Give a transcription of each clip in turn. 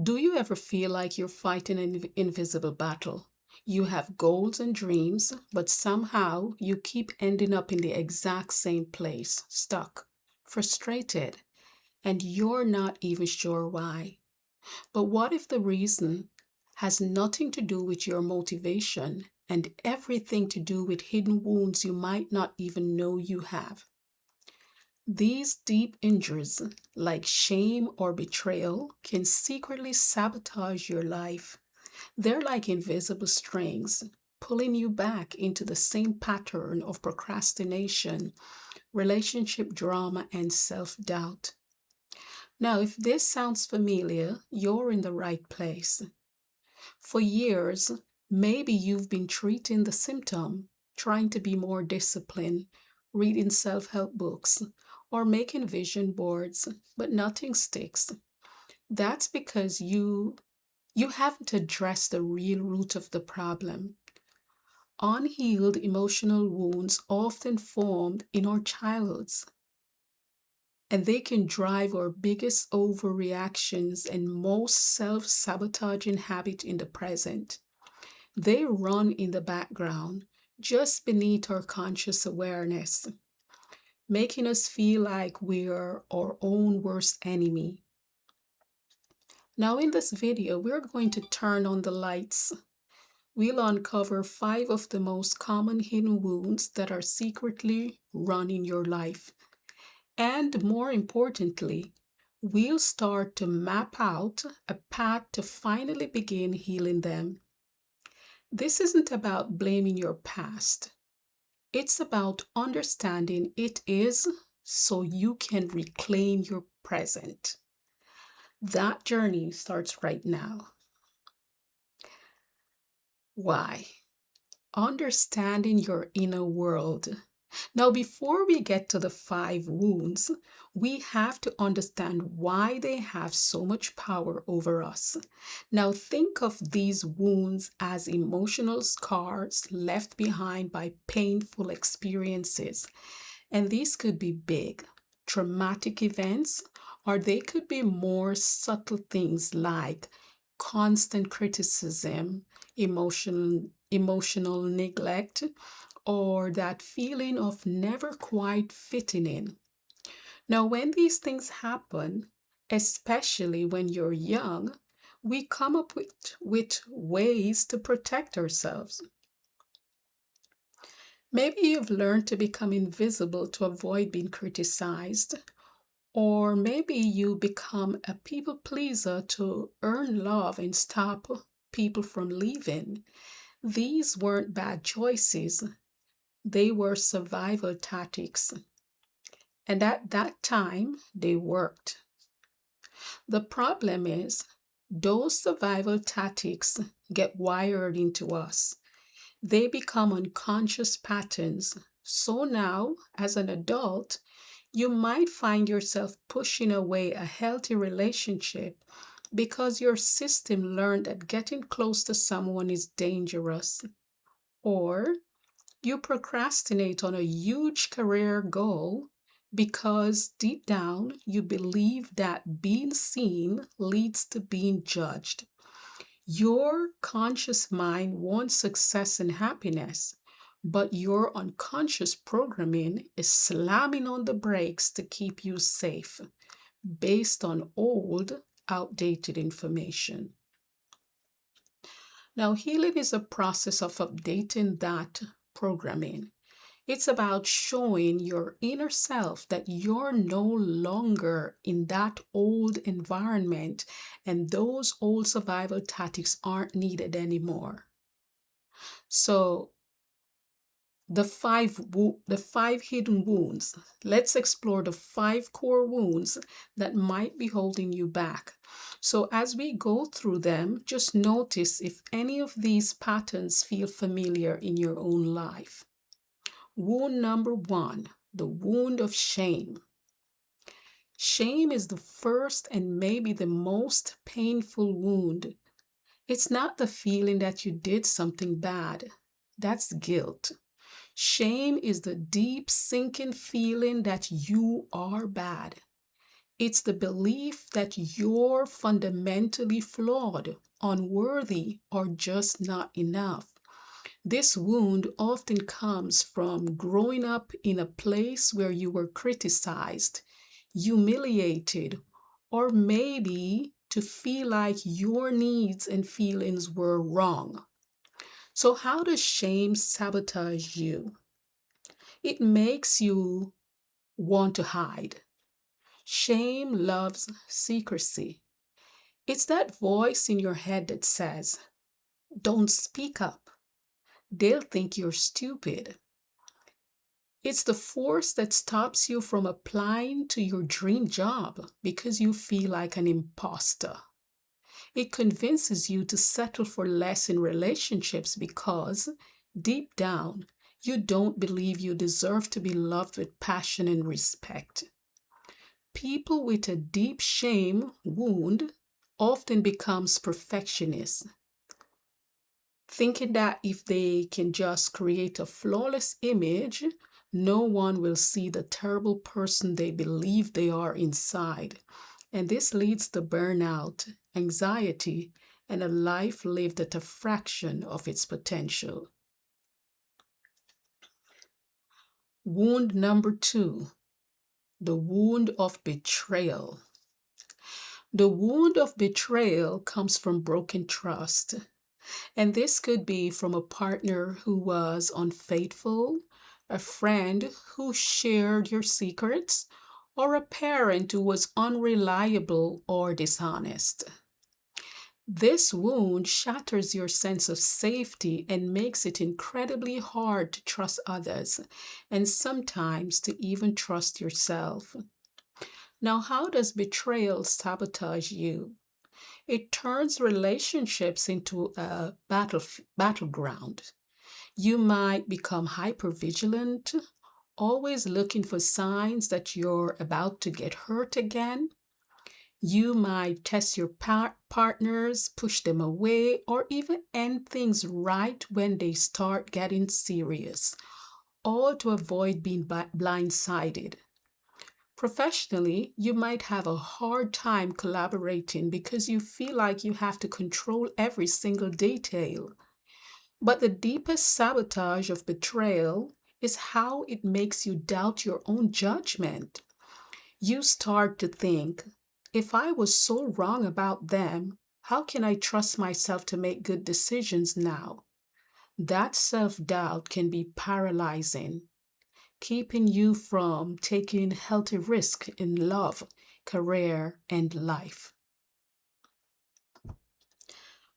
Do you ever feel like you're fighting an invisible battle? You have goals and dreams, but somehow you keep ending up in the exact same place, stuck, frustrated, and you're not even sure why. But what if the reason has nothing to do with your motivation and everything to do with hidden wounds you might not even know you have? These deep injuries, like shame or betrayal, can secretly sabotage your life. They're like invisible strings, pulling you back into the same pattern of procrastination, relationship drama, and self doubt. Now, if this sounds familiar, you're in the right place. For years, maybe you've been treating the symptom, trying to be more disciplined, reading self help books, or making vision boards, but nothing sticks. That's because you haven't addressed the real root of the problem. Unhealed emotional wounds often formed in our childhoods, and they can drive our biggest overreactions and most self sabotaging habit in the present. They run in the background, just beneath our conscious awareness, making us feel like we're our own worst enemy. Now, in this video, we're going to turn on the lights. We'll uncover 5 of the most common hidden wounds that are secretly running your life. And more importantly, we'll start to map out a path to finally begin healing them. This isn't about blaming your past. It's about understanding it is so you can reclaim your present. That journey starts right now. Why? Understanding your inner world. Now, before we get to the 5 wounds, we have to understand why they have so much power over us. Now, think of these wounds as emotional scars left behind by painful experiences. And these could be big, traumatic events, or they could be more subtle things like constant criticism, emotional neglect, or that feeling of never quite fitting in. Now, when these things happen, especially when you're young, we come up with ways to protect ourselves. Maybe you've learned to become invisible to avoid being criticized, or maybe you become a people pleaser to earn love and stop people from leaving. These weren't bad choices, they were survival tactics. And at that time, they worked. The problem is, those survival tactics get wired into us. They become unconscious patterns. So now, as an adult, you might find yourself pushing away a healthy relationship because your system learned that getting close to someone is dangerous. Or you procrastinate on a huge career goal because deep down you believe that being seen leads to being judged. Your conscious mind wants success and happiness, but your unconscious programming is slamming on the brakes to keep you safe based on old, outdated information. Now, healing is a process of updating that programming. It's about showing your inner self that you're no longer in that old environment and those old survival tactics aren't needed anymore. So, the 5 hidden wounds. Let's explore the 5 core wounds that might be holding you back. So as we go through them, just notice if any of these patterns feel familiar in your own life. Wound number 1, the wound of shame. Shame is the first and maybe the most painful wound. It's not the feeling that you did something bad. That's guilt. Shame is the deep sinking feeling that you are bad. It's the belief that you're fundamentally flawed, unworthy, or just not enough. This wound often comes from growing up in a place where you were criticized, humiliated, or maybe to feel like your needs and feelings were wrong. So, how does shame sabotage you? It makes you want to hide. Shame loves secrecy. It's that voice in your head that says, don't speak up. They'll think you're stupid. It's the force that stops you from applying to your dream job because you feel like an imposter. It convinces you to settle for less in relationships because, deep down, you don't believe you deserve to be loved with passion and respect. People with a deep shame wound often becomes perfectionists, thinking that if they can just create a flawless image, no one will see the terrible person they believe they are inside. And this leads to burnout, anxiety, and a life lived at a fraction of its potential. Wound number 2, the wound of betrayal. The wound of betrayal comes from broken trust. And this could be from a partner who was unfaithful, a friend who shared your secrets, or a parent who was unreliable or dishonest. This wound shatters your sense of safety and makes it incredibly hard to trust others and sometimes to even trust yourself. Now, how does betrayal sabotage you? It turns relationships into a battleground. You might become hypervigilant, always looking for signs that you're about to get hurt again. You might test your partners, push them away, or even end things right when they start getting serious, all to avoid being blindsided. Professionally, you might have a hard time collaborating because you feel like you have to control every single detail. But the deepest sabotage of betrayal is how it makes you doubt your own judgment. You start to think, if I was so wrong about them, how can I trust myself to make good decisions now? That self doubt can be paralyzing, keeping you from taking healthy risks in love, career, and life.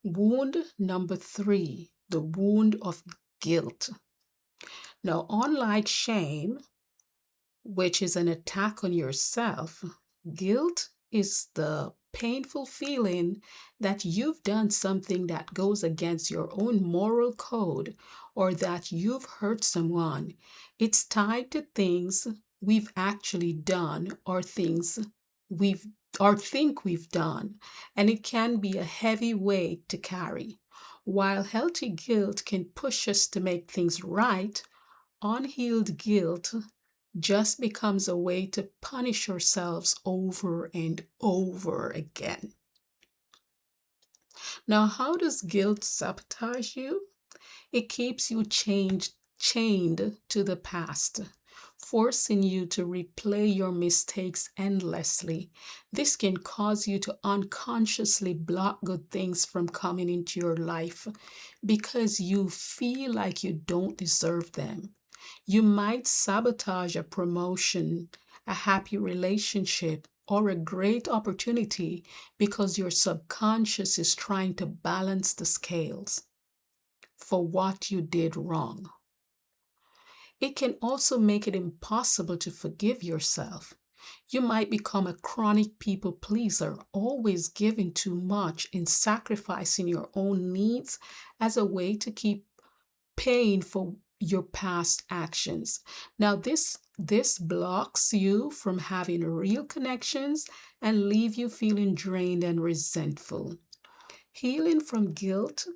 Wound number 3, the wound of guilt. Now, unlike shame, which is an attack on yourself, guilt is the painful feeling that you've done something that goes against your own moral code or that you've hurt someone. It's tied to things we've actually done or things we've or think we've done, and it can be a heavy weight to carry. While healthy guilt can push us to make things right, unhealed guilt just becomes a way to punish ourselves over and over again. Now, how does guilt sabotage you? It keeps you chained to the past, forcing you to replay your mistakes endlessly. This can cause you to unconsciously block good things from coming into your life because you feel like you don't deserve them. You might sabotage a promotion, a happy relationship, or a great opportunity because your subconscious is trying to balance the scales for what you did wrong. It can also make it impossible to forgive yourself. You might become a chronic people pleaser, always giving too much and sacrificing your own needs as a way to keep paying for your past actions. Now, this blocks you from having real connections and leave you feeling drained and resentful. Healing from guilt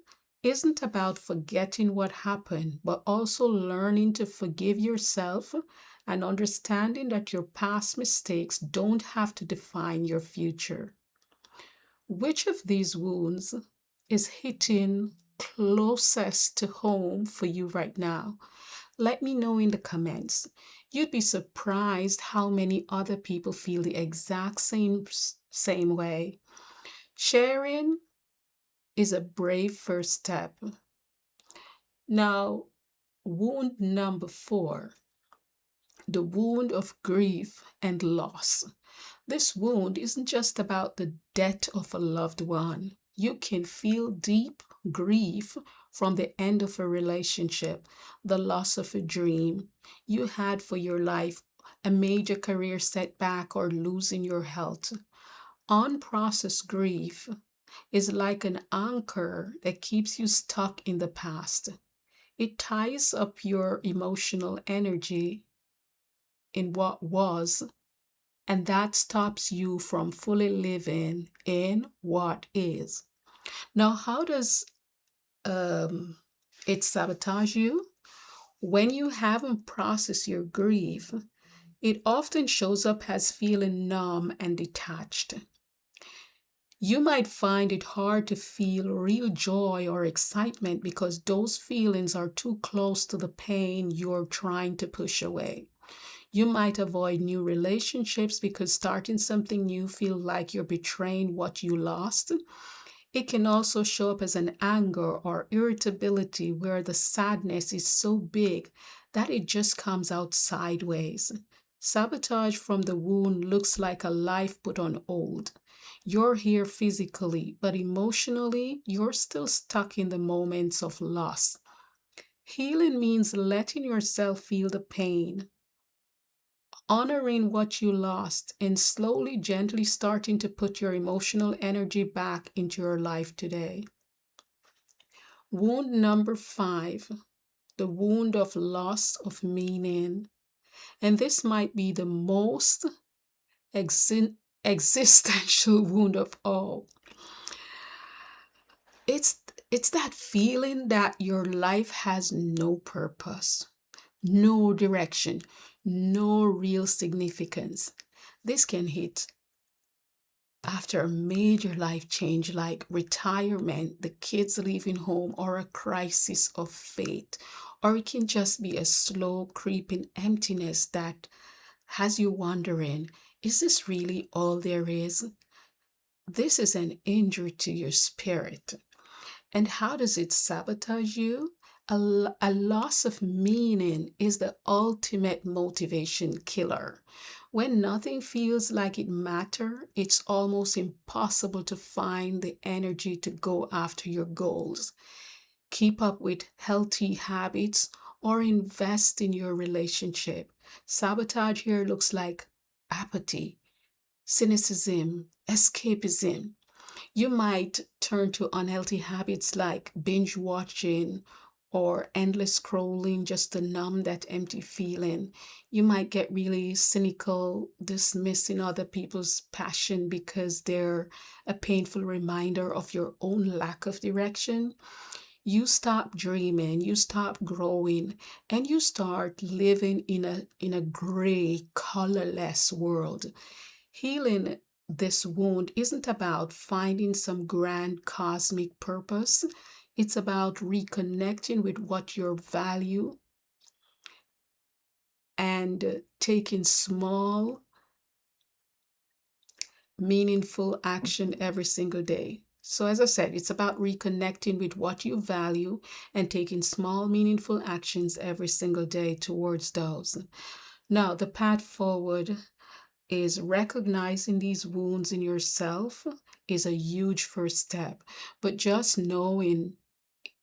isn't about forgetting what happened, but also learning to forgive yourself and understanding that your past mistakes don't have to define your future. Which of these wounds is hitting closest to home for you right now? Let me know in the comments. You'd be surprised how many other people feel the exact same way. Sharing is a brave first step. Now, wound number 4, the wound of grief and loss. This wound isn't just about the death of a loved one. You can feel deep grief from the end of a relationship, the loss of a dream you had for your life, a major career setback, or losing your health. Unprocessed grief is like an anchor that keeps you stuck in the past. It ties up your emotional energy in what was, and that stops you from fully living in what is. Now, how does um, it sabotage you? When you haven't processed your grief, it often shows up as feeling numb and detached. You might find it hard to feel real joy or excitement because those feelings are too close to the pain you're trying to push away. You might avoid new relationships because starting something new feels like you're betraying what you lost. It can also show up as an anger or irritability where the sadness is so big that it just comes out sideways. Sabotage from the wound looks like a life put on hold. You're here physically, but emotionally, you're still stuck in the moments of loss. Healing means letting yourself feel the pain, honoring what you lost, and slowly, gently starting to put your emotional energy back into your life today. Wound number 5, the wound of loss of meaning. And this might be the most existential wound of all. It's it's that feeling that your life has no purpose, no direction, no real significance. This can hit after a major life change like retirement, the kids leaving home, or a crisis of faith. Or it can just be a slow creeping emptiness that has you wondering, is this really all there is? This is an injury to your spirit. And how does it sabotage you? A loss of meaning is the ultimate motivation killer. When nothing feels like it matters, it's almost impossible to find the energy to go after your goals, keep up with healthy habits, or invest in your relationship. Sabotage here looks like apathy, cynicism, escapism. You might turn to unhealthy habits like binge watching or endless scrolling just to numb that empty feeling. You might get really cynical, dismissing other people's passion because they're a painful reminder of your own lack of direction. You stop dreaming, you stop growing, and you start living in a gray, colorless world. Healing this wound isn't about finding some grand cosmic purpose. It's about reconnecting with what you value and taking small, meaningful action every single day. So, as I said, it's about reconnecting with what you value and taking small, meaningful actions every single day towards those. Now, the path forward is recognizing these wounds in yourself is a huge first step. But just knowing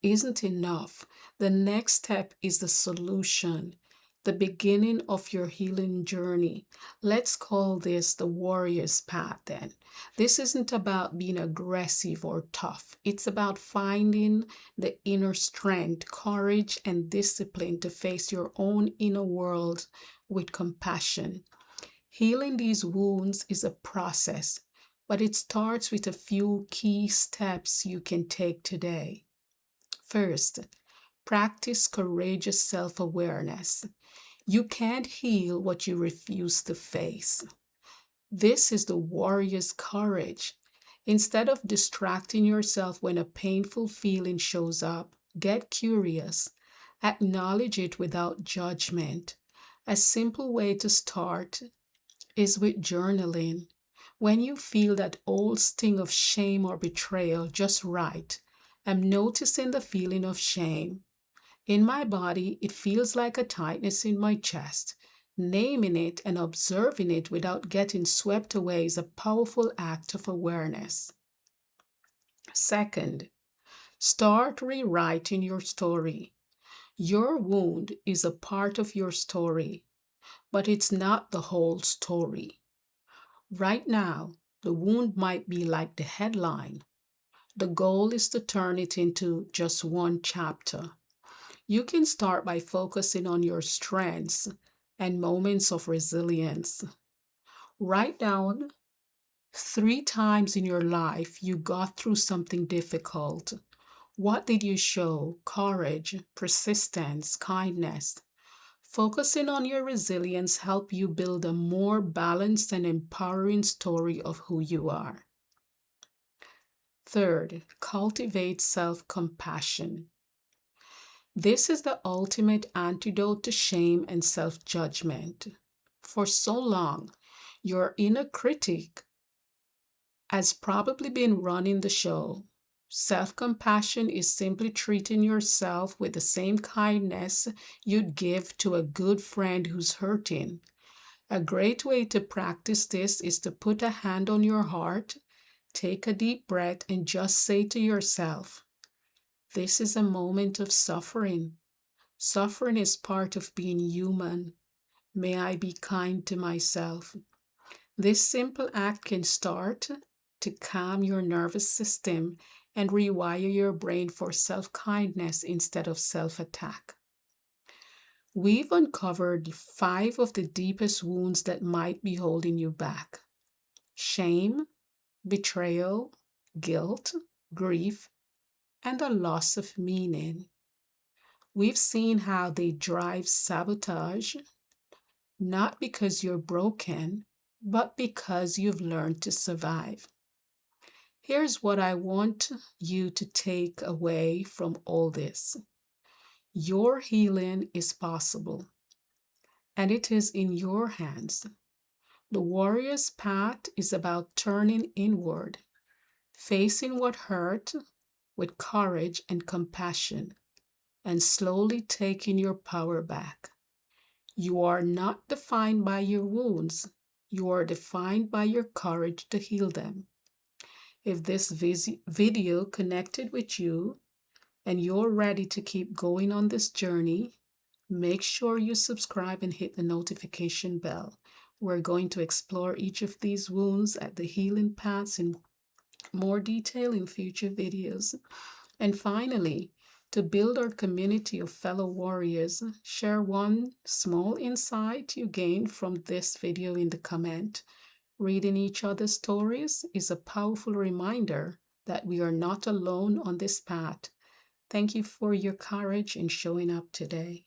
isn't enough. The next step is the solution, the beginning of your healing journey. Let's call this the warrior's path then. This isn't about being aggressive or tough. It's about finding the inner strength, courage, and discipline to face your own inner world with compassion. Healing these wounds is a process, but it starts with a few key steps you can take today. First, practice courageous self awareness. You can't heal what you refuse to face. This is the warrior's courage. Instead of distracting yourself when a painful feeling shows up, get curious. Acknowledge it without judgment. A simple way to start is with journaling. When you feel that old sting of shame or betrayal, just write, I'm noticing the feeling of shame. In my body, it feels like a tightness in my chest. Naming it and observing it without getting swept away is a powerful act of awareness. Second, start rewriting your story. Your wound is a part of your story, but it's not the whole story. Right now, the wound might be like the headline. The goal is to turn it into just one chapter. You can start by focusing on your strengths and moments of resilience. Write down 3 times in your life you got through something difficult. What did you show? Courage, persistence, kindness. Focusing on your resilience helps you build a more balanced and empowering story of who you are. Third, cultivate self-compassion. This is the ultimate antidote to shame and self-judgment. For so long, your inner critic has probably been running the show. Self-compassion is simply treating yourself with the same kindness you'd give to a good friend who's hurting. A great way to practice this is to put a hand on your heart, take a deep breath, and just say to yourself, this is a moment of suffering. Suffering is part of being human. May I be kind to myself. This simple act can start to calm your nervous system and rewire your brain for self-kindness instead of self-attack. We've uncovered 5 of the deepest wounds that might be holding you back: shame, betrayal, guilt, grief, and a loss of meaning. We've seen how they drive sabotage, not because you're broken, but because you've learned to survive. Here's what I want you to take away from all this. Your healing is possible, and it is in your hands. The warrior's path is about turning inward, facing what hurt with courage and compassion, and slowly taking your power back. You are not defined by your wounds. You are defined by your courage to heal them. If this video connected with you and you're ready to keep going on this journey, make sure you subscribe and hit the notification bell. We're going to explore each of these wounds at the healing paths in more detail in future videos. And finally, to build our community of fellow warriors, share one small insight you gained from this video in the comment. Reading each other's stories is a powerful reminder that we are not alone on this path. Thank you for your courage in showing up today.